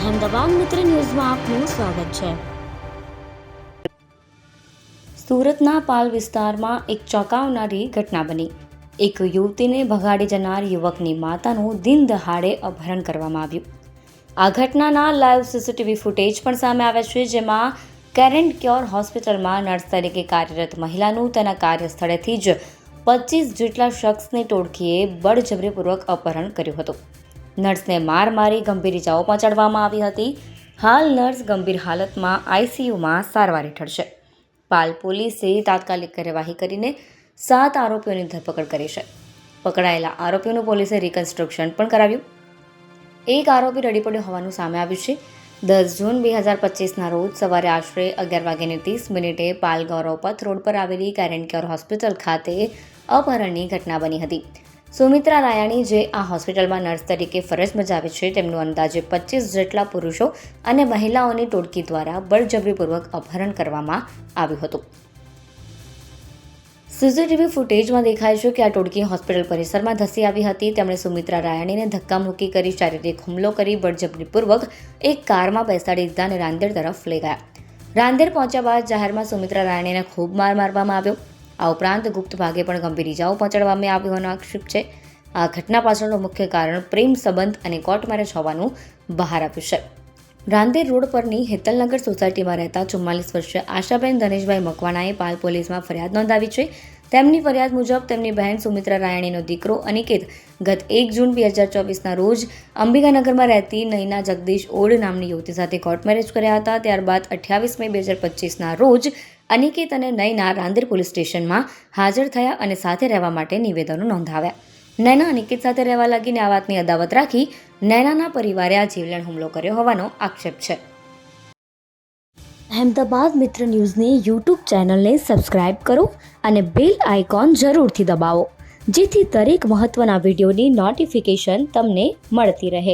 અહેમદાબાદ મિત્ર ન્યૂઝમાં આપનું સ્વાગત છે। સુરતના પાલ વિસ્તારમાં એક ચોંકાવનારી ઘટના બની। એક યુવતીને ભગાડી જનાર યુવકની માતાનું દિન દહાડે અપહરણ કરવામાં આવ્યું। આ ઘટનાના લાઈવ સીસીટીવી ફૂટેજ પણ સામે આવ્યા છે, જેમાં કેરેન્ટ ક્યોર હોસ્પિટલમાં નર્સ તરીકે કાર્યરત મહિલાનું તેના કાર્યસ્થળેથી જ 25 જેટલા શખ્સની ટોળકીએ બળજબરીપૂર્વક અપહરણ કર્યું હતું। નર્સને માર મારી ગંભીર ઇજાઓ પહોંચાડવામાં આવી હતી। હાલ નર્સ ગંભીર હાલતમાં આઈસીયુમાં સારવાર હેઠળ છે। પાલ પોલીસે તાત્કાલિક કાર્યવાહી કરીને 7 આરોપીઓની ધરપકડ કરી છે। પકડાયેલા આરોપીઓનું પોલીસે રિકન્સ્ટ્રક્શન પણ કરાવ્યું। એક આરોપી રડી પડ્યો હોવાનું સામે આવ્યું છે। 10 જૂન 2025ના રોજ સવારે આશરે 11:30 મિનિટે પાલ ગૌરવપથ રોડ પર આવેલી કેરેન્ટ ક્યોર હોસ્પિટલ ખાતે અપહરણની ઘટના બની હતી। સુમિત્રા રાયાણી, જે આ હોસ્પિટલમાં નર્સ તરીકે ફરજ બજાવે છે, તેમનું અંદાજે 25 જેટલા પુરુષો અને મહિલાઓની ટોળકી દ્વારા બળજબરીપૂર્વક અપહરણ કરવામાં આવ્યું હતું। સીસીટીવી ફૂટેજમાં દેખાય છે કે આ ટોળકી હોસ્પિટલ પરિસરમાં ધસી આવી હતી। તેમણે સુમિત્રા રાયાણીને ધક્કામુક્કી કરી, શારીરિક હુમલો કરી બળજબરીપૂર્વક એક કારમાં બેસાડી દીધા અને રાંદેર તરફ લઈ ગયા। રાંદેર પહોંચ્યા બાદ જાહેરમાં સુમિત્રા રાયાણીને ખૂબ માર મારવામાં આવ્યો। આ ઉપરાંત ગુપ્ત ભાગે પણ ગંભીર ઇજાઓ પહોંચાડવામાં આવી હોવાનો આક્ષેપ છે। આ ઘટના પાછળનું મુખ્ય કારણ પ્રેમ સંબંધ અને કોર્ટ મેરેજ હોવાનું બહાર આવ્યું છે। રાંદેર રોડ પરની હેતલનગર સોસાયટીમાં રહેતા 44 વર્ષીય આશાબેન ધનેશભાઈ મકવાણાએ પાલ પોલીસમાં ફરિયાદ નોંધાવી છે। તેમની ફરિયાદ મુજબ તેમની બહેન સુમિત્રા રાયાણીનો દીકરો અનિકેત ગત 1 જૂન 2024ના રોજ અંબિકાનગરમાં રહેતી નૈના જગદીશ ઓડ નામની યુવતી સાથે કોર્ટ મેરેજ કર્યા હતા। ત્યારબાદ 28 મે 2025ના રોજ અનિકેત અને નૈના રાંદેર પોલીસ સ્ટેશનમાં હાજર થયા અને સાથે રહેવા માટે નિવેદનો નોંધાવ્યા। નૈના અનિકેત સાથે રહેવા લાગીને આ વાતની અદાવત રાખી નૈનાના પરિવારે આ જીવલેણ હુમલો કર્યો હોવાનો આક્ષેપ છે। અહેમદાબાદ મિત્ર ન્યૂઝની યુટ્યુબ ચેનલને સબસ્ક્રાઇબ કરો અને બેલ આઇકોન જરૂરથી દબાવો, જેથી દરેક મહત્ત્વના વિડીયોની નોટિફિકેશન તમને મળતી રહે।